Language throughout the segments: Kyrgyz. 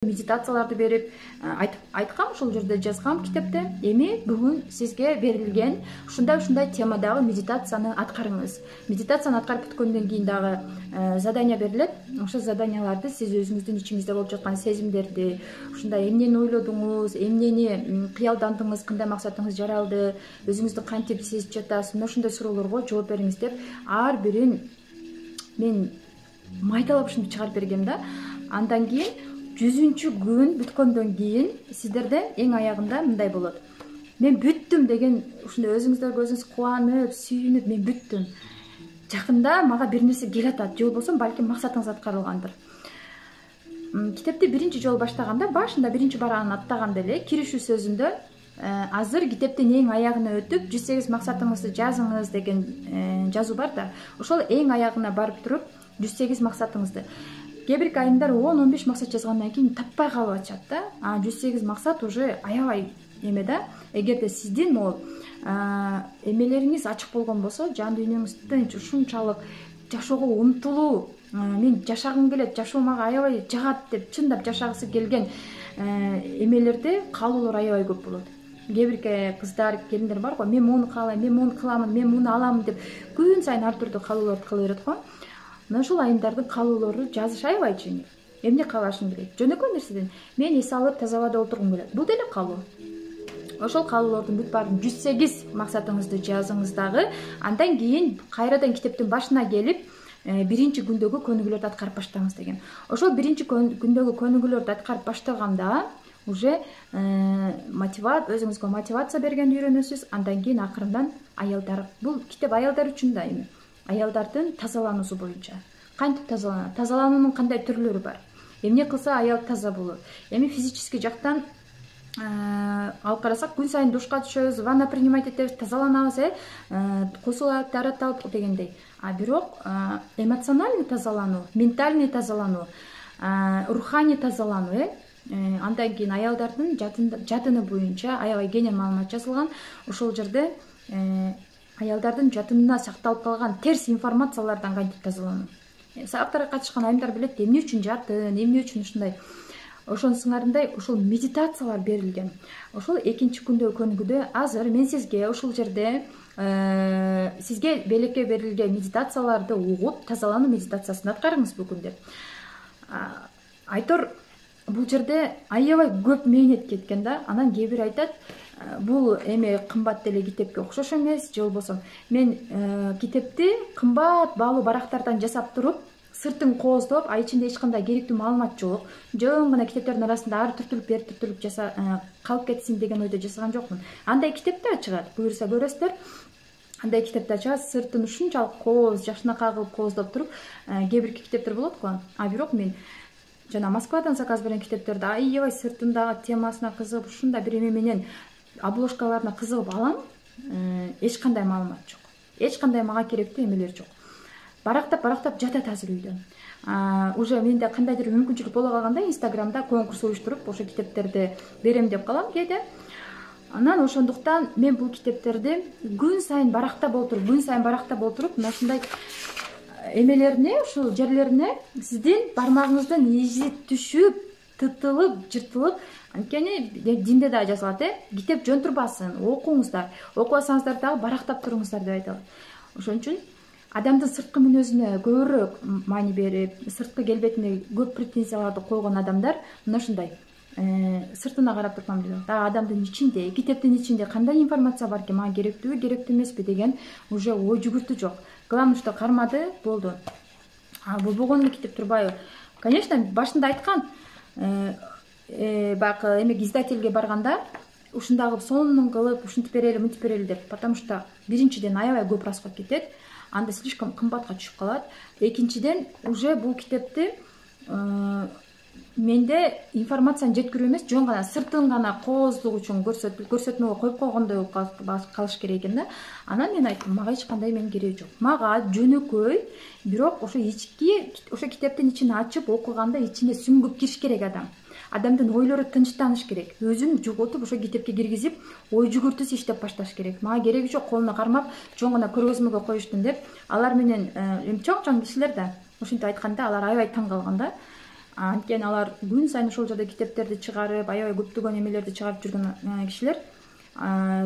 медитацияларды берип айткам, ошол жерде жазгам китепте. Эми бүгүн сизге берилген ушундай темадагы медитацияны аткарыңыз. Медитацияны аткарып бүткөндөн кийин дагы задание берилет. Ошол заданияларды сиз өзүңүздүн ичиңизде болуп жаткан сезимдерди, ушундай эмнени ойлодуңуз, эмнени кыялдандыңыз, кандай максатыңыз жаралды, өзүңүздү кантип сезип жатасыз, мына ушундай суроолорго жооп бериңиз деп ар бирин мен майталап ушинтип чыгарып бергем да. Андан кийин 100-чү күн бүткөндөн кийин сиздерде эң аягында мындай болот. Мен бүттүм деген ушундай өзүңүздөргө өзүңүз кубанып, сүйүнүп, мен бүттүм. Жакында мага бир нерсе келатат, же болбосо балким максатыңыз аткарылгандыр. Китепти биринчи жолу баштаганда, башында биринчи барааны аттаганда эле киришүү сөзүндө азыр китептин эң аягына өтүп 108 максатыңызды жазыңыз деген жазуу бар да. Ошол эң аягына барып туруп 108 максатыңызды. Кээ бир айымдар 10-15 максат жазгандан кийин таппай калып атышат да. 108 максат уже аябай эме да. Эгерде сиздин могу эмелериңиз ачык болгон болсо, жан дүйнөңүз тынч, ушунчалык жашоого умтулуу, мен жашагым келет, жашоо мага аябай жагат деп чындап жашагысы келген эмелерде каалоолор аябай көп болот. Кээ бир кыздар, келиндер бар го, мен муну каалайм, мен муну кыламын, мен муну аламын деп күн сайын ар түрдүү каалоолорду кыла берет го. Мына ушул айымдардын каалоолору жазыш аябай жеңил. Эмне каалашым келет? Жөнөкөй нерседен мен эс алып таза абада олтургум келет. Бул деле каалоо. Ошол каалоолордун бүт баарын 108 максатыңызды жазыңыз дагы. Андан кийин кайрадан китептин башына келип, биринчи күндөгү көнүгүүлөрдү аткарып баштаңыз деген. Ошол биринчи күндөгү көнүгүүлөрдү аткарып баштаганда уже өзүңүзгө мотивация бергенди үйрөнөсүз. Андан кийин акырындан аялдар, бул китеп аялдар үчүн да эми. Аялдардын тазалануусу боюнча. Кантип тазаланат? Тазалануунун кандай түрлөрү бар? Эмне кылса аял таза болот? Эми физический жактан алып карасак, күн сайын душка түшөбүз, ванна принимать этебиз, тазаланабыз, косулар тараталып дегендей. А бирок эмоциональный тазалануу, ментальный тазалануу, руханий тазалануу, андан кийин аялдардын жадыны боюнча аябай кеңири маалымат жазылган. Ошол жерде аялдардын жадында сакталып калган терс информациялардан кантип тазалануу. Сабактарга катышкан айымдар билет, эмне үчүн жатын, эмне үчүн ушундай. Ошонун сыңарындай ошол медитациялар берилген. Ошол экинчи күндөгү көнүгүүдө азыр мен сизге ушул жерде сизге белекке берилген медитацияларды угуп, тазалануу медитациясын аткарыңыз бүгүн деп. Айтор бул жерде аябай көп мээнет кеткен да. Анан кээ бир айтат, бул эме кымбат деле китепке окшош эмес, же болбосо мен китепти кымбат баалуу барактардан жасап туруп, сыртын кооздоп, ичинде эч кандай керектүү маалымат жок, жөн гана китептердин арасында ар түртүлүп, бер түртүлүп калып кетсин деген ойдо жасаган жокмун. Андай китепти ачыгат, буюрса көрөсүздөр. Андай китепти ачыгат, сыртын ушунчалык кооз, жакшынакай кылып кооздоп туруп, кээ бир китептер болот го. Бирок мен жана Москвадан заказ берген китептерди аябай сыртындагы темасына кызыгып, ушундай бир эме менен обложкаларына кызыгып алам, эч кандай маалымат жок. Эч кандай мага керектүү эмелер жок. Барактап жатат азыр үйдө. Уже менде кандайдыр мүмкүнчүлүк боло калганда Инстаграмда конкурс уюштуруп, ошо китептерди берем деп калам кээде. Анан ошондуктан мен бул китептерди күн сайын барактап олтуруп, мына ушундай эмелерине, ушул жерлерине сиздин бармагыңыздын изи түшүп, тытылып, жыртылып, анткени динде да жазылат, китеп жөн турбасын, окуңуздар. Окубасаңыздар дагы барактап туруңуздар деп айтылат. Ошон үчүн адамдын сырткы мүнөзүнө көбүрөөк маани берип, сырткы келбетине көп претензияларды койгон адамдар мына ушундай сыртына карап турган билет. Адамдын ичинде, китептин ичинде кандай информация бар экен, мага керектүүбү, керектүү эмеспи деген уже ой жүгүртүү жок. Главное, что кармады, болду. Болбогон эле китеп турбайбы? Конечно, башында айткан, баягы эмек издательге барганда ушундагы сонун кылып, ушинтип берели, мынтип берели деп. Потому что биринчиден аябай көп расход кетет. Анда слишком кымбатка түшүп калат. Экинчиден, уже бул китепти менде информацияны жеткирүү эмес, жөн гана сыртын гана кооздук үчүн көрсөтмөгө коюп койгондой калыш керек экен да. Анан мен айттым, мага эч кандай эменин кереги жок. Мага жөнөкөй, бирок ошо китептин ичин ачып окуганда ичине сүңгүп кириш керек адам. Адамдын ойлору тынчтаныш керек. Өзүн жоготуп, ошо китепке киргизип, ой жүгүртүүсү иштеп башташ керек. Мага кереги жок, колуна кармап, жөн гана көргөзмөгө коюштун деп. Алар менен чоң кишилер да ушинтип айтканда, алар аябай таң калган да. Анткени алар күн сайын ошол жерде китептерди чыгарып, аябай көптөгөн эмелерди чыгарып жүргөн кишилер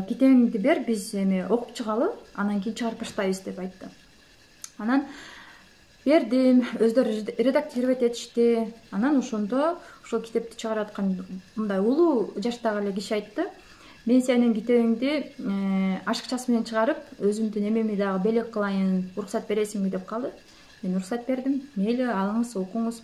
китебиңди бер, биз эме окуп чыгалы, анан кийин чыгарып баштайбыз деп айтты. Анан бердим, өздөрү редактировать этишти. Анан ошондо ошол китепти чыгарып аткан мындай улуу жаштагы эле киши айтты: мен сенин китебиңди ашыкчасы менен чыгарып, өзүмдүн эмеми дагы белек кылайын, уруксат бересиңби деп калды. Мен уруксат бердим. Мейли, алыңыз, окуңуз.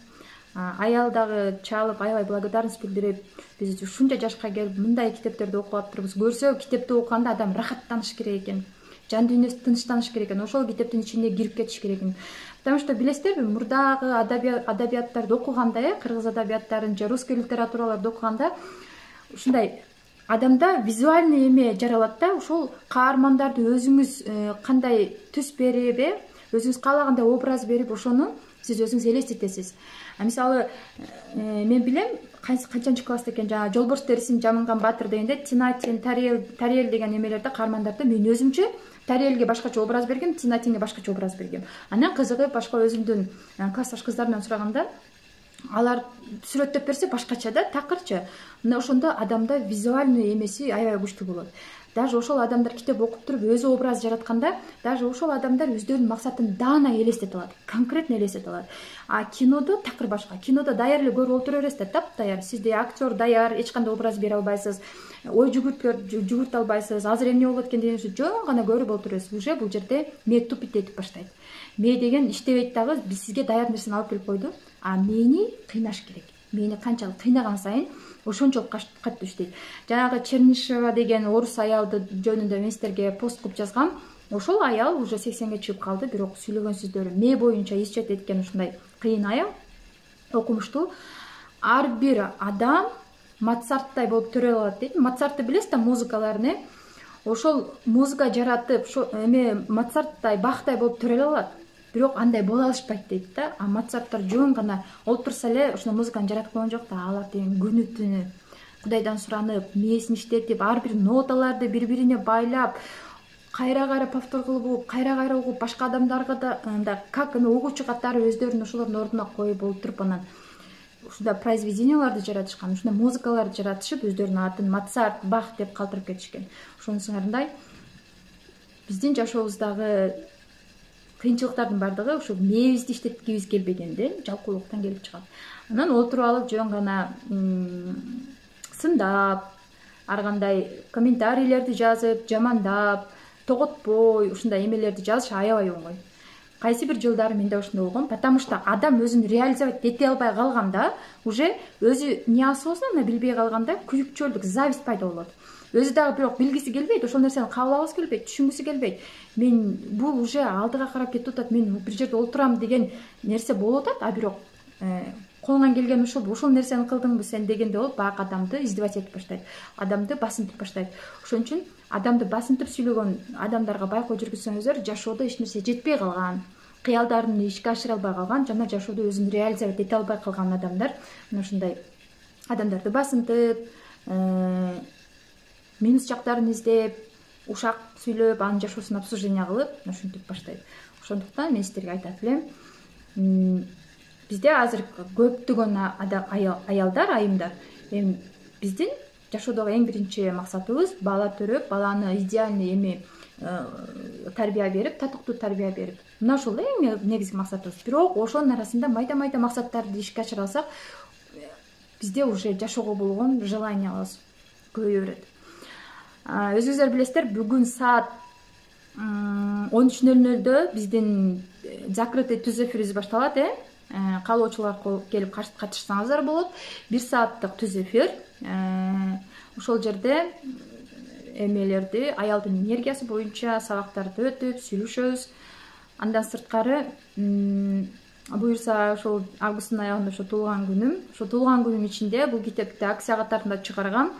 Аял дагы чалып, аябай благодарность билдирип, биз ушунча жашка келип мындай китептерди окуп атырбыз. Көрсө, китепти окуганда адам рахаттаныш керек экен, жан дүйнөсү тынчтаныш керек экен, ошол китептин ичине кирип кетиш керек экен. Потому что билесиздерби, мурдагы адабияттарды окуганда, кыргыз адабияттарын же русский литератураларды окуганда ушундай адамда визуальный эме жаралат да, ошол каармандарды өзүңүз кандай түс берип, өзүңүз каалагандай образ берип, ошону сиз өзүңүз элестетесиз. Мисалы, мен билем, канчанчы класста экен, жана жолборс терисин жамынган баатыр дегенде Тинатин, Тариэл деген эмелерде каармандарды мен өзүмчө Тариэлге башкача образ бергем, Тинатинге башкача образ бергем. Анан кызыгып, башка өзүмдүн классташ кыздарымдан сураганда, алар сүрөттөп берсе башкача да, такырчы. Мына ошондо адамда визуальный эмеси аябай күчтүү болот. Даже ошол адамдар китеп окуп туруп өзү образ жаратканда, даже ошол адамдар өздөрүнүн максатын даана элестете алат, конкретно элестете алат. А кинодо такыр башка. Кинодо даяр эле көрүп отура бересиз да, таптаяр. Сизде актер даяр, эч кандай образ бере албайсыз, ой жүгүртө албайсыз, азыр эмне болот экен дегенди жөн гана көрүп отурасыз. Уже бул жерде мээ тупить этип баштайт. Мээ деген иштебейт дагы, биз сизге даяр нерсени алып келип койду, а мээни кыйнаш керек. Мени канчалык кыйнаган сайын ошончолук катуу иштейт. Жанагы Чернышева деген орус аялды жөнүндө мен сиздерге пост кылып жазгам. Ошол аял уже 80ге чыгып калды, бирок сүйлөгөн сөздөрү мээ боюнча исчет эткен ушундай кыйын аял, окумуштуу. Ар бир адам Моцарттай болуп төрөлө алат дейт. Моцартты билесиз да, музыкаларын, ошол музыка жаратып, ошо эме Моцарттай, Бахтай болуп төрөлө алат. Бирок андай боло алышпайт дейт да. А Моцарттар жөн гана олтурса эле ошондой музыканы жаратып койгон жок да. Алар деген күнү түнү Кудайдан суранып, мээсин иштетип, ар бир ноталарды бири-бирине байлап, кайра повтор кылып, кайра угуп, башка адамдарга да мындай как угуучу катары өздөрүнүн ошолордун ордуна коюп олтуруп, анан ушундай произведенияларды жаратышкан, ушундай музыкаларды жаратышып, өздөрүнүн атын Моцарт, Бах деп калтырып кетишкен. Ошонусуңарындай биздин жашообуздагы кыйынчылыктардын бардыгы ошо мээбизди иштеткибиз келбегенден жалкоолуктан келип чыгат. Анан отуруп алып жөн гана сындап, ар кандай комментарийлерди жазып, жамандап, тоготпой ушундай эмелерди жазыш аябай оңой. Кайсы бир жылдары менде ошондой болгон, потому что адам өзүн реализовать эте албай калганда, уже өзү эмне осознанно билбей калганда күйүкчөлдүк, зависть пайда болот. Өзү дагы бирок билгиси келбейт, ошол нерсени кабыл алгысы келбейт, түшүнгүсү келбейт. Мен бул уже алдыга карап кетип атат, мен бир жерде олтурам деген нерсе болуп атат, а бирок колуңан келген ушул нерсени кылдыңбы сен дегенде болуп, баягы адамды издевать этип баштайт, адамды басынтып баштайт. Ошон үчүн адамды басынтып сүйлөгөн адамдарга байкоо жүргүзсөңүздөр, жашоодо эч нерсе жетпей калган, кыялдарын ишке ашыра албай калган, жана жашоодо өзүн реализовать эте албай калган адамдар, мына ушундай адамдарды басынтып, минус жактарын издеп, ушак сүйлөп, анын жашоосуна обсуждение кылып, ушинтип баштайт. Ошондуктан мен сиздерге айтат элем, бизде азыр көптөгөн аялдар, айымдар, биздин жашоодогу эң биринчи максатыбыз бала төрөп, баланы идеальный эми тарбия берип, татыктуу тарбия берип. Мына ушул эң негизги максатыбыз. Бирок ошонун арасында майда-майда максаттарды ишке ашыра алсак, бизде уже жашоого болгон желаниябыз көбөйө берет. Өзүңүздөр билесиздер, бүгүн саат 13:00 биздин закрытый түз эфирибиз башталат, каалоочулар келип катышсаңыздар болот. 1 сааттык түз эфир. Ошол жерде эмелерди, аялдын энергиясы боюнча сабактарды өтүп, сүйлөшөбүз. Андан сырткары, буюрса ошол августтун аягында ошо туулган күнүм. Ошо туулган күнүм ичинде бул китепти акция катарында чыгаргам.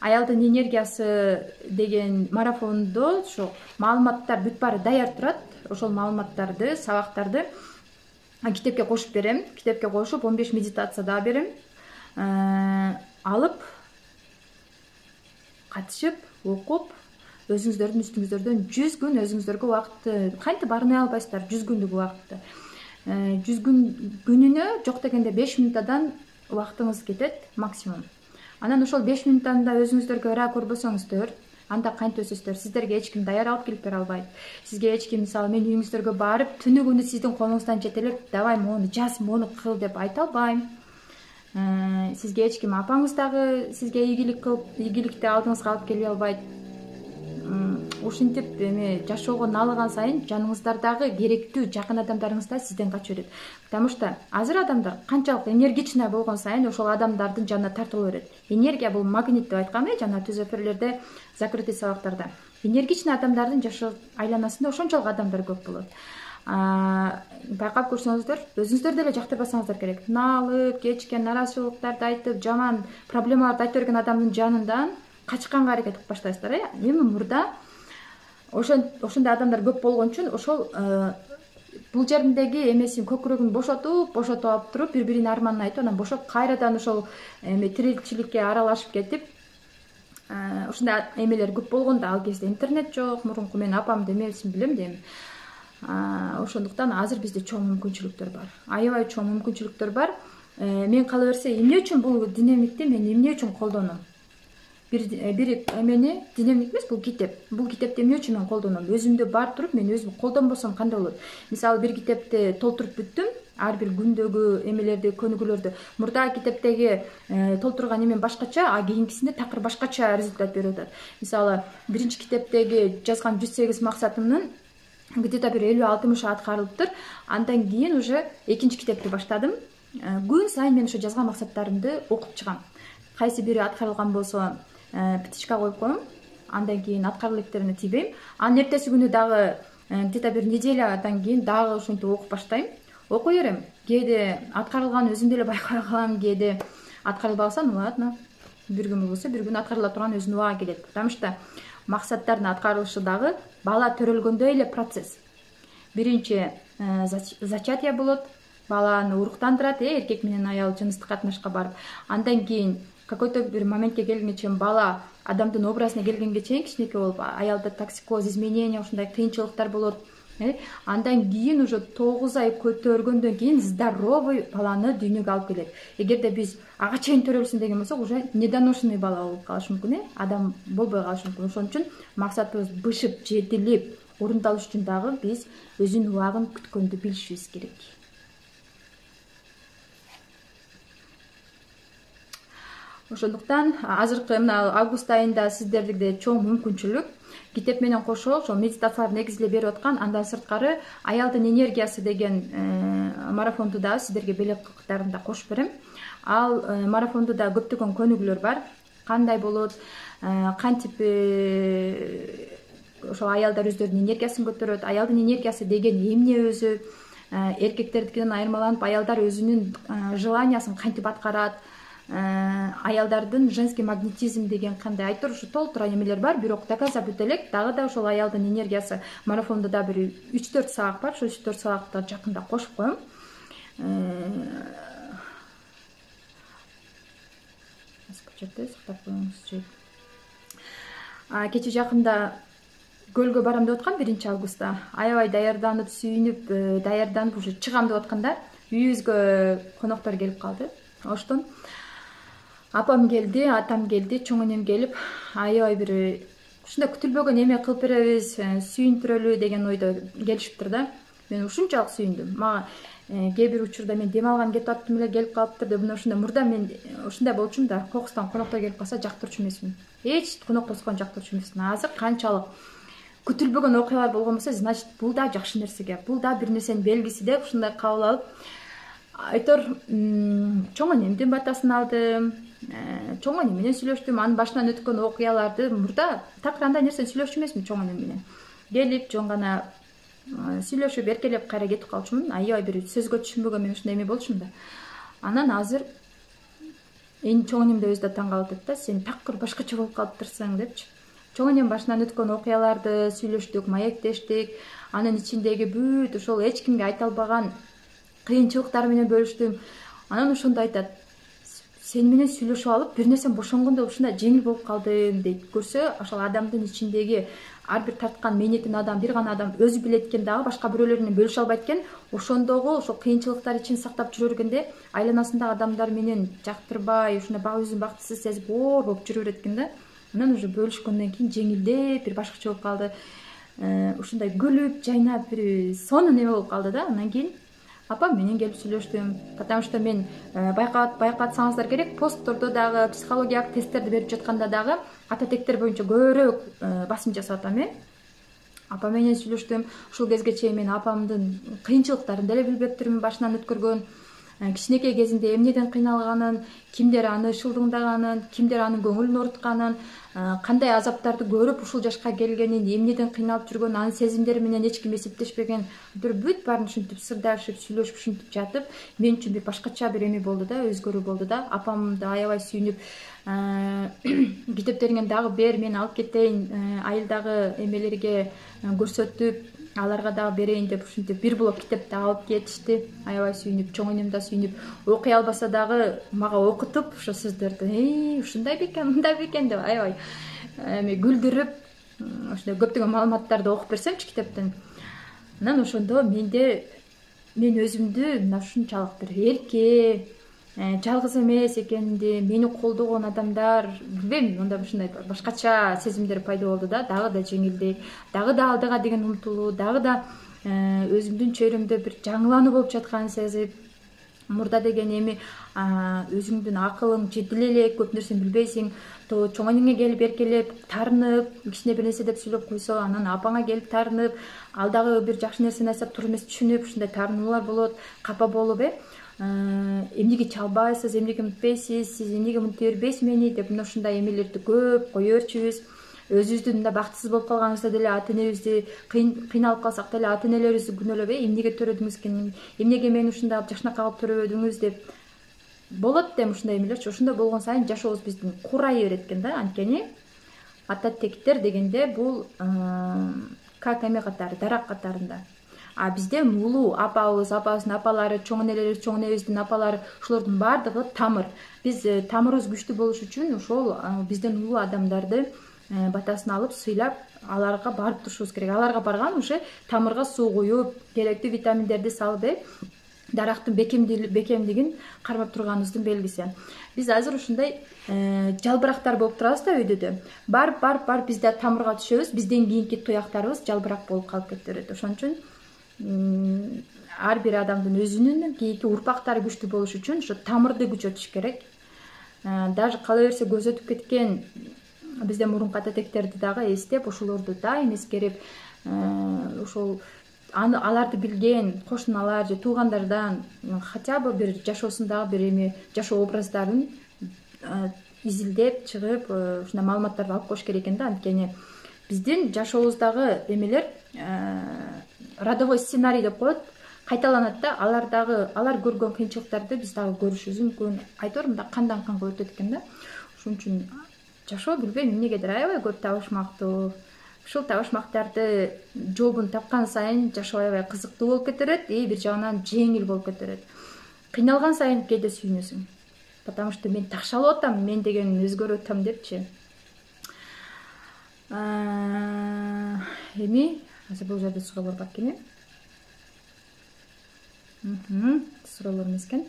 Аялдын энергиясы деген марафондо ошо маалыматтар бүт баары даяр турат. Ошол маалыматтарды, сабактарды китепке кошуп берем. Китепке кошуп 15 медитация да берем. Алып, катышып, окуп, өзүңүздөрдүн үстүңүздөрдөн 100 күн өзүңүздөргө убакытты кантип арнай албайсыздар, 100 күндүк убакытты. күнүнө жок дегенде 5 минутадан убактыңыз кетет максимум. Анан ошол 5 минуттан да өзүңүздөргө ыра көрбөсөңүздөр, анда кантип өсөсүздөр? Сиздерге эч ким даяр алып келип бере албайт. Сизге эч ким мисалы мен үйүңүздөргө барып түнү күнү сиздин колуңуздан жетелеп, давай мону жаз, мону кыл деп айта албайм. Сизге эч ким апаңыз дагы сизге ийгилик кылып, ийгиликти алдыңызга алып келе албайт. Ушинтип эми жашоого налыган сайын жаныңыздардагы керектүү жакын адамдарыңыз да сизден качып берет. Потому что азыр адамдар канчалык энергичный болгон сайын ошол адамдардын жанына тартыла берет. Энергия бул магнит деп айткан жана түз эфирлерде, закрытый сабактарда. Энергичный адамдардын жашоо айланасында ошончолук адамдар көп болот. Байкап көрсөңүздөр, өзүңүздөр деле жактырбасаңыздар керек. Налып, кечкен нараачылыктарды айтып, жаман проблемаларды айтып берген адамдын жанынан качканга аракет кылып баштайсыздар. Эми мурда ошондой адамдар көп болгон үчүн ошол бул жериндеги эмесин көкүрөгүн бошотуп алып туруп, бири-биринин арманын айтып, анан бошоп кайрадан ошол тиричиликке аралашып кетип, ушундай эмелер көп болгон да. Ал кезде интернет жок, мурунку менин апамдын эмесин билем дейм. Ошондуктан азыр бизде чоң мүмкүнчүлүктөр бар. Аябай чоң мүмкүнчүлүктөр бар. Мен кала берсе, эмне үчүн бул динамикти мен эмне үчүн колдоном? Бир эмени динамик эмес, бул китеп. Бул китепти эмне үчүн мен колдоном? Өзүмдө бар туруп, мен өзүм колдонбосом кандай болот? Мисалы, бир китепти толтуруп бүттүм, ар бир күндөгү эмелерди, көнүгүүлөрдү. Мурдагы китептеги толтурган эмен башкача, а кийинкисинде такыр башкача результат берип атат. Мисалы, биринчи китептеги жазган 108 максатымдын где-то бир 50-60 аткарылыптыр. Андан кийин уже экинчи китепти баштадым. Күн сайын мен ошо жазган максаттарымды окуп чыгам. Кайсы бири аткарылган болсо, птичка коюп коем. Андан кийин аткаруу электерине тийбейм. Анын эртеси күнү дагы где-то бир неделядан кийин дагы ушинтип окуп баштайм. Окуй берем. Кээде аткарылганын өзүм деле байкай калам, кээде аткарылбай калса, ну ладно. Бир күн болсо, бир күн аткарыла турган өзүнүн убагы келет. Потому что максаттардын аткарылышы дагы бала төрөлгөндөй эле процесс. Биринчи зачатие болот. Баланы уруктандырат, эркек менен аял жыныстык катнашка барып. Андан кийин какой-то бир моментке келгенге чейин бала адамдын образына келгенге чейин кичинекей болуп, аялда токсикоз, изменение, ушундай кыйынчылыктар болот. Андан кийин уже 9 ай көтөргөндөн кийин здоровый баланы дүйнөгө алып келет. Эгерде биз ага чейин төрөлсүн деген болсок, уже недоношенный бала болуп калышы мүмкүн, адам болбой калышы мүмкүн. Ошон үчүн максатыбыз бышып, жетилип, орундалыш үчүн дагы биз өзүнүн убагын күткөндү билишибиз керек. Ошондуктан азыркы мына август айында сиздерде чоң мүмкүнчүлүк китеп менен кошо ошол медитацияларды негизлеп берип аткан. Андан сырткары аялдын энергиясы деген марафонду да сиздерге белек катарында кошуп берем. Ал марафондо да көптөгөн көнүгүүлөр бар. Кандай болот, кантип ошол аялдар өздөрүнүн энергиясын көтөрөт, аялдын энергиясы деген эмне өзү, эркектердикинен айырмаланып аялдар өзүнүн желаниясын кантип аткарат, аялдардын женский магнетизм деген кандай айтор, ушу толтура эмелер бар. Бирок доказап өтө элек, дагы да ошол аялдын энергиясы марафондо да бир 3-4 сабак бар. Ошол 3-4 сабакты жакында кошуп коем. Кече жакында көлгө барам деп аткам 1-августта. Аябай даярданып, сүйүнүп, даярданып уже чыгам деп атканда үйүбүзгө коноктор келип калды. Оштон апам келди, атам келди, чоң энем келип, аябай бир ушундай күтүлбөгөн эме кылып беребиз, сүйүндүрөлү деген ойдо келишиптир да. Мен ушунчалык сүйүндүм. Мага кээ бир учурда мен дем алган кетип аттым эле, келип калыптыр деп ушундай. Мурда мен ушундай болчумун да, кокустан коноктор келип калса жактырчу эмесмин. Эч конок тоскон жактырчу эмесмин. Азыр канчалык күтүлбөгөн окуялар болгон болсо, значит, бул да жакшы нерсеге, бул да бир нерсенин белгиси деп ушундай кабыл алып, айтор чоң энемдин батасын алдым, чоң энем менен сүйлөштүм. Анын башынан өткөн окуяларды мурда такыр андай нерсени сүйлөшчү эмесмин чоң энем менен. Келип, жоң гана сүйлөшүп, эркелеп кайра кетип калчумун. Аябай бир сөзгө түшүнбөгөн мен ушундай эме болчумун да. Анан азыр чоң энем да өзү да таң калып атат да, сен такыр башкача болуп калыптырсың депчи. Чоң энем башынан өткөн окуяларды сүйлөштүк, маектештик. Анын ичиндеги бүт ошол эч кимге айта албаган кыйынчылыктар менен бөлүштүм. Анан ошондо айтат: сени менен сүйлөшүп алып бир нерсем бошонгондой ушундай жеңил болуп калдым дейт. Көрсө ошол адамдын ичиндеги ар бир тарткан мээнетин адам бир гана адам өзү билет экен дагы башка бирөөлөр менен бөлүшө албайт экен. Ошондогу ошол кыйынчылыктар ичин сактап жүрө бергенде айланасындагы адамдар менен жактырбай ушундай өзүн бактысыз сезип оор болуп жүрө берет экен да. Анан уже бөлүшкөндөн кийин жеңилдеп бир башкача болуп калды. Ушундай күлүп жайнап бир сонун эме болуп калды да. Анан кийин апам менен келип сүйлөштүм, потому что мен байкатсаңыздар керек, посттордо дагы психологиялык тесттерди берип жатканда дагы ата тектер боюнча көбүрөөк басым жасап атам. Апам менен сүйлөштүм. Ушул кезге чейин мен апамдын кыйынчылыктарын деле билбептирмин, башынан өткөргөн. Кичинекей кезинде эмнеден кыйналганын, кимдер аны шылдыңдаганын, кимдер анын көңүлүн оорутканын, кандай азаптарды көрүп ушул жашка келгенин, эмнеден кыйналып жүргөнүн, анын сезимдери менен эч ким эсептешпеген. Бүт баарын ушинтип сырдашып, сүйлөшүп, ушинтип жатып, мен үчүн бир башкача бир эме болду да, өзгөрүү болду да. Апамды аябай сүйүнүп, китептериңен дагы бер, мен алып кетейин, айылдагы эмелерге көрсөтүп, аларга дагы берейин деп ушинтип бир блок китепти алып кетишти. Аябай сүйүнүп, чоң энем да сүйүнүп, окуй албаса дагы мага окутуп, ошо сөздөрдү ушундай бекен, мындай бекен деп аябай эме күлдүрүп, ошондой көптөгөн маалыматтарды окуп берсемчи китептен. Анан ошондо мен өзүмдү мына ушунчалык бир эрке, жалгыз эмес экенимди, мени колдогон адамдар, билбейм, мында ушундай башкача сезимдер пайда болду да. Дагы да жеңилдик, дагы да алдыга деген умтулуу, дагы да өзүмдүн чөйрөмдө бир жаңылануу болуп жатканын сезип, мурда деген эми өзүңдүн акылың жетиле эле, көп нерсени билбейсиң, то чоң энеңе келип эркелеп, таарынып, кичине бир нерсе деп сүйлөп койсо, анан апаңа келип таарынып, ал дагы бир жакшы нерсени айтса туура эмес түшүнүп, ушундай таарынуулар болот, капа болуп, эмнеге чалбайсыз, эмнеге мынтпайсыз, сиз эмнеге мынтый бербейсиз мени деп мына ушундай эмелерди көп кое берчүбүз. Өзүбүздүн мындай бактысыз болуп калганыбызда деле ата энебизди кыйналып калсак деле ата энелерибизди күнөөлөп, эмнеге төрөдүңүз экен, эмнеге мени ушундай жакшынакай кылып төрөбөдүңүз деп болот да ушундай эмелерчи. Ошондой болгон сайын жашообуз биздин курай берет экен да. Анткени ата тектер дегенде бул как эме катары, дарак катарында. А бизден улуу апабыз, апабыздын апалары, чоң энелерибиз, чоң энебиздин апалары, ошолордун баардыгы тамыр. Биз тамырыбыз күчтүү болуш үчүн ошол бизден улуу адамдарды батасын алып, сыйлап, аларга барып турушубуз керек. Аларга барган уже тамырга суу куюп, керектүү витаминдерди салып, дарактын бекемдигин кармап турганыбыздын белгиси. Биз азыр ушундай жалбырактар болуп турабыз да үйдө. Барып биз да тамырга түшөбүз, бизден кийинки туяктарыбыз жалбырак болуп калып кетип берет. Ошон үчүн ар бир адамдын өзүнүн кийинки урпактары күчтүү болуш үчүн ошо тамырды күчөтүш керек. Даже кала берсе көз өтүп кеткен бизден мурунку ата тектерди дагы эстеп, ошолорду дайым эскерип, ошол аларды билген кошуналар же туугандардан хотя бы бир жашоосундагы бир эме жашоо образдарын изилдеп чыгып, ушундай маалыматтарды алып коюш керек экен да. Анткени биздин жашообуздагы эмелер родовой сценарий деп коет, кайталанат да. Алар көргөн кыйынчылыктарды биз дагы көрүшүбүз мүмкүн. Айтор мындай кандан канга өтөт экен да. Ошон үчүн жашоо билбейм эмнегедир аябай көп табышмактуу. Ушул табышмактарды жообун тапкан сайын жашоо аябай кызыктуу болуп кете берет, бир жагынан жеңил болуп кете берет. Кыйналган сайын кээде сүйүнөсүң. Потому что мен такшалып атам, мен деген өзгөрүп атам депчи. Эми азыр бул жерде суроолор бар экен. Суроолор эмес экен.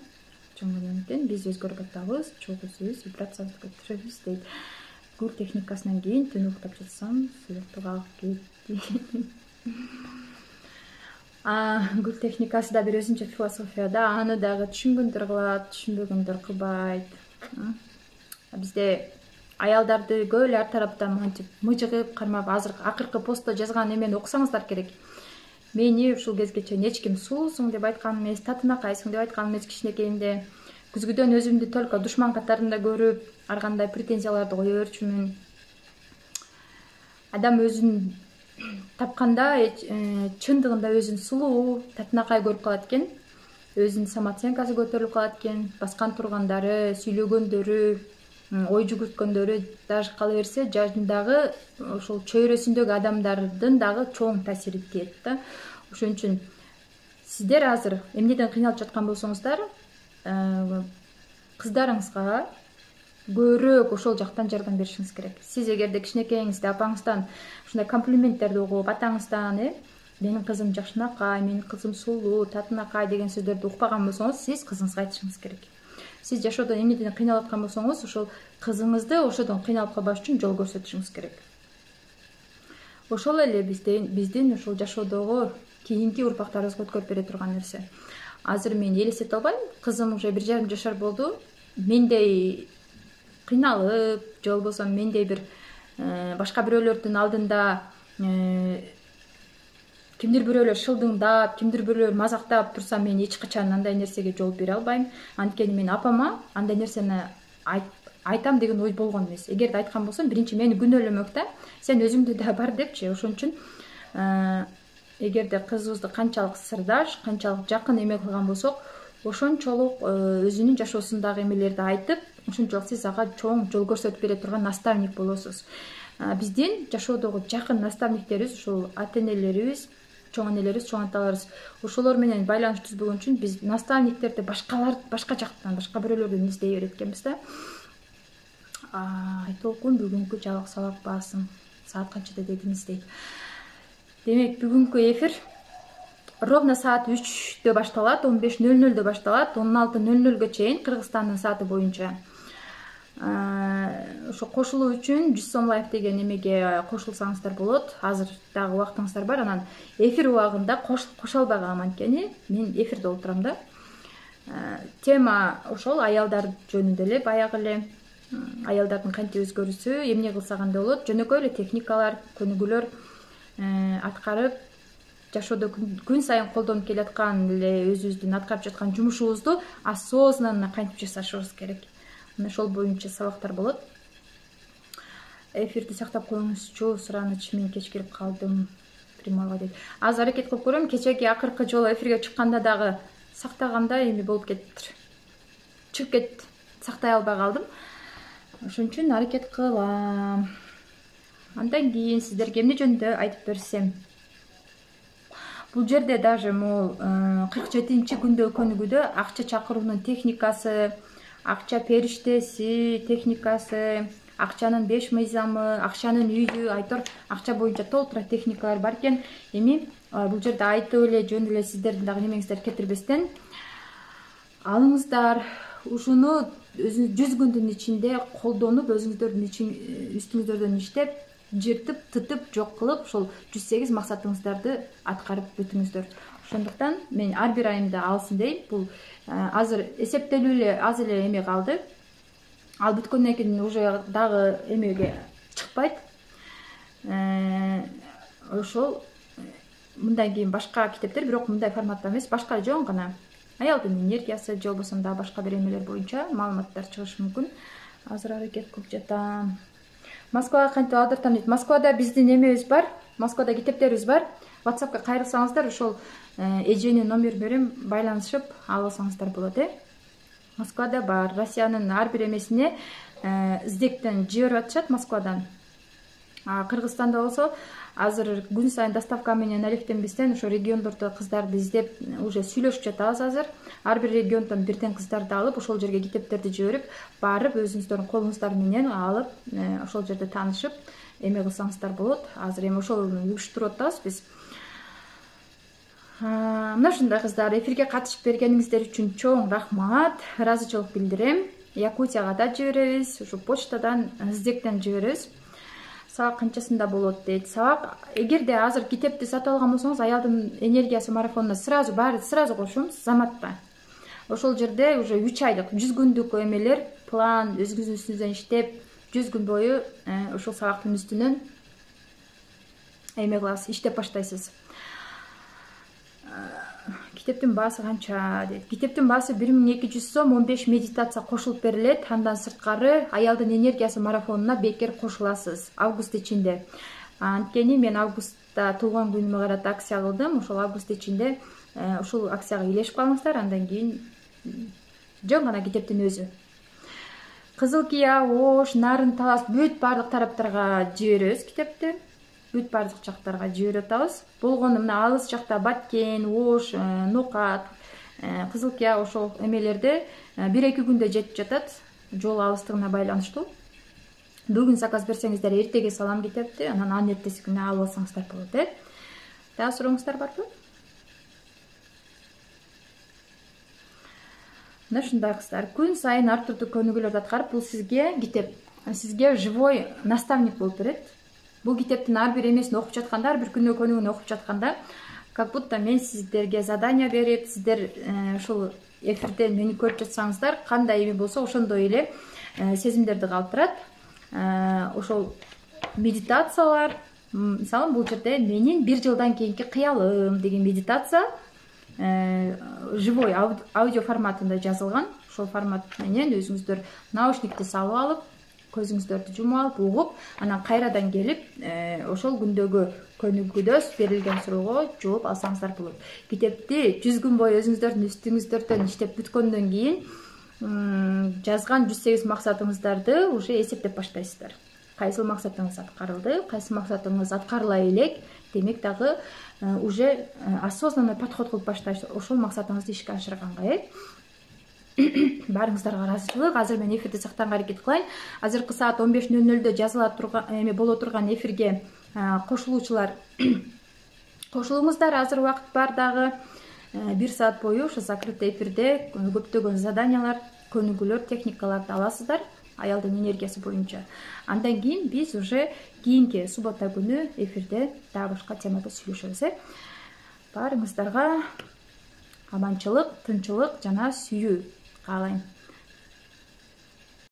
Чоңдон биз өзгөрүп атабыз, чогусубуз, вибрациябызды көтөрөбүз дейт. Гүл техникасынан кийин түн уктап жатсам, сыйыктык алып кетти. Гүл техникасы да бир өзүнчө философия да, аны дагы түшүнгөндөр кылат, түшүнбөгөндөр кылбайт. Бизде аялдарды көп эле ар тараптан мынтип мыжыгып, кармап, азыр акыркы постто жазган эмени окусаңыздар керек. Мени ушул кезге чейин эч ким сулуусуң деп айткан эмес, татынакайсың деп айткан эмес кичинекейимде. Күзгүдөн өзүмдү только душман катарында көрүп, ар кандай претензияларды кое берчүмүн. Адам өзүн тапканда чындыгында өзүн сулуу, татынакай көрүп калат экен. Өзүнүн самооценкасы көтөрүлүп калат экен. Баскан тургандары, сүйлөгөндөрү, ой жүгүрткөндөрү даже кала берсе жадындагы ошол чөйрөсүндөгү адамдардын дагы чоң таасири тиет да. Ошон үчүн сиздер азыр эмнеден кыйналып жаткан болсоңуздар, кыздарыңызга көбүрөөк ошол жактан жардам беришиңиз керек. Сиз эгерде кичинекейиңизде апаңыздан ушундай комплименттерди угуп, атаңыздан менин кызым жакшынакай, менин кызым сулуу, татынакай деген сөздөрдү укпаган болсоңуз, сиз кызыңызга айтышыңыз керек. Сиз жашоодо эмнеден кыйналып аткан болсоңуз, ошол кызыңызды ошодон кыйналып калбаш үчүн жол көрсөтүшүңүз керек. Ошол эле биздин ошол жашоодогу кийинки урпактарыбызга өткөрүп бере турган нерсе. Азыр мен элестете албайм, кызым уже 1,5 жашар болду. Мендей кыйналып, же болбосо мендей бир башка бирөөлөрдүн алдында кимдир бирөөлөр шылдыңдап, кимдир бирөөлөр мазактап турса, мен эч качан андай нерсеге жол бере албайм. Анткени мен апама андай нерсени айтам деген ой болгон эмес. Эгерде айткан болсом, биринчи мени күнөөлөмөк да, сен өзүңдү да бар депчи. Ошон үчүн эгерде кызыбызды канчалык сырдаш, канчалык жакын эме кылган болсок, ошончолук өзүнүн жашоосундагы эмелерди айтып, ошончолук сиз ага чоң жол көрсөтүп бере турган наставник болосуз. Биздин жашоодогу жакын наставниктерибиз ушул ата-энелерибиз, чоң энелерибиз, чоң аталарыбыз. Ошолор менен байланыш түзбөгөн үчүн биз наставниктерди башка жактан, башка бирөөлөрдөн издей берет экенбиз да. Толкун бүгүнкү жалык сабак баасын. Саат канчада дедиңиз дейт. Демек, бүгүнкү эфир ровно саат 3-дө башталат, 15:00-дө башталат, 16:00-гө чейин Кыргызстандын сааты боюнча. Ошо кошулуу үчүн 100 сом лайф деген эмеге кошулсаңыздар болот. Азыр дагы убактыңыздар бар. Анан эфир убагында кошо албагам, анткени мен эфирде олтурам да. Тема ошол аялдар жөнүндө эле, баягы эле аялдардын кантип өзгөрүүсү, эмне кылса кандай болот, жөнөкөй эле техникалар, көнүгүүлөр аткарып, жашоодо күн сайын колдонуп келаткан эле өзүбүздүн аткарып жаткан жумушубузду осознанно кантип жасашыбыз керек. Ошол боюнча сабактар болот. Эфирди сактап коюңузчу, сураныч, мен кеч келип калдым. Прималга дейт. Азыр аракет кылып көрөм, кечеги акыркы жолу эфирге чыкканда дагы сактаганда эми болуп кетти. Чыгып кетти, сактай албай калдым. Ошон үчүн аракет кылам. Андан кийин сиздерге эмне жөнүндө айтып берсем. Бул жерде даже могул 47-күндөгү көнүгүүдө акча чакыруунун техникасы, акча периштеси техникасы, акчанын 5 мыйзамы, акчанын үйү, айтор акча боюнча толтура техникалар бар экен. Эми бул жерде айтып эле жөн эле сиздердин дагы немеңиздер кетирбестен алыңыздар, ушуну 100 күндүн ичинде колдонуп, өзүңүздөрдүн үстүңүздөрдөн иштеп, жыртып, тытып, жок кылып, ошол 108 максатыңыздарды аткарып бүтүңүздөр. Ошондуктан мен ар бир айымда алсын дейм. Бул азыр эсептелүү эле аз эле эме калды. Ал бүткөндөн кийин уже дагы эмеге чыкпайт. Ошол мындан кийин башка китептер, бирок мындай форматта эмес, башка жөн гана аялдын энергиясы, же болбосо дагы башка бир эмелер боюнча маалыматтар чыгышы мүмкүн. Азыр аракет кылып жатам. Москвага кантип алдыртам дейт. Москвада биздин эмебиз бар, Москвада китептерибиз бар. WhatsAppка кайрылсаңыздар, ошол эженин номер берем, байланышып алсаңыздар болот. Москвада бар. Россиянын ар бир эмесине издектен жиберип атышат Москвадан. Кыргызстанда болсо азыр күн сайын доставка менен алектенбестен ошо региондордо кыздарды издеп уже сүйлөшүп жатабыз азыр. Ар бир региондон бирден кыздарды алып, ошол жерге китептерди жиберип, барып өзүңүздөрдүн колуңуздар менен алып, ошол жерде таанышып, эме кылсаңыздар болот. Азыр эми ошол уюштуруп атабыз биз. Мына ушундай кыздар, эфирге катышып бергениңиздер үчүн чоң рахмат, ыраазычылык билдирем. Якутияга да жиберебиз, ушу почтадан, издектен жиберебиз. Сабак канчасында болот дейт. Сабак, эгерде азыр китепти сатып алган болсоңуз, аялдын энергиясы марафонуна сразу кошум, заматта. Ошол жерде уже 3 айлык, 100 күндүк эмелер, план, өзүңүздүн үстүңүздөн иштеп, 100 күн бою ошол сабактын үстүнөн эме кыласыз, иштеп баштайсыз. Китептин баасы канча дейт. Китептин баасы 1200 сом, 15 медитация кошулуп берилет. Андан сырткары аялдын энергиясы марафонуна бекер кошуласыз август ичинде. Анткени мен августта туулган күнүмө карата акция кылдым. Ошол август ичинде ушул акцияга илешип калыңыздар. Андан кийин жөн гана китептин өзү. Кызыл Кия, Ош, Нарын, Талас бүт бардык тараптарга жиберебиз китепти. Бүт бардык жактарга жиберип атабыз. Болгону мына алыс жакта Баткен, Ош, Нокат, кызылкия ошол эмелерде 1-2 күндө жетип жатат, жол алыстыгына байланыштуу. Бүгүн заказ берсеңиздер эртеге салам кетепти, анан эртеси күнү алып алсаңыздар болот. Дагы сурооңуздар барбы? Мына ушундай кыздар, күн сайын ар түрдүү көнүгүүлөрдү аткарып, бул сизге китеп, сизге живой наставник болуп берет. Бул китептин ар бир эмесин окуп жатканда, ар бир күнөө көнүгүүнү окуп жатканда, как будто мен сиздерге задание берип, сиздер ушул эфирден мени көрүп жатсаңыздар, кандай эме болсо ошондой эле сезимдерди калтырат. Ошол медитациялар, мисалы бул жерде менин 1 жылдан кийинки кыялым деген медитация живой аудио форматында жазылган. Ошол формат менен өзүңүздөр наушникти салып алып, көзүңүздөрдү жумуп алып, угуп, анан кайрадан келип, ошол күндөгү көнүгүүдө берилген суроого жооп алсаңыздар болот. Китепти 100 күн бою өзүңүздөрдүн үстүңүздөрдөн иштеп бүткөндөн кийин жазган 108 максатыңыздарды уже эсептеп баштайсыздар. Кайсыл максатыңыз аткарылды, кайсы максатыңыз аткарыла элек, демек дагы уже осознанный подход кылып баштайсыз ошол максатыңызды ишке ашырганга. Баарыңыздарга ыраазычылык. Азыр мен эфирди сактаганга аракет кылайын. Азыркы саат 15:00 жазыла турган эме боло турган эфирге кошулуучулар кошулуңуздар. Азыр убакыт бар дагы. 1 саат бою ошо закрытый эфирде көптөгөн заданиялар, көнүгүүлөр, техникаларды аласыздар аялдын энергиясы боюнча. Андан кийин биз уже кийинки суббота күнү эфирде дагы башка темада сүйлөшөбүз. Баарыңыздарга аманчылык, тынчылык жана сүйүү каалайм.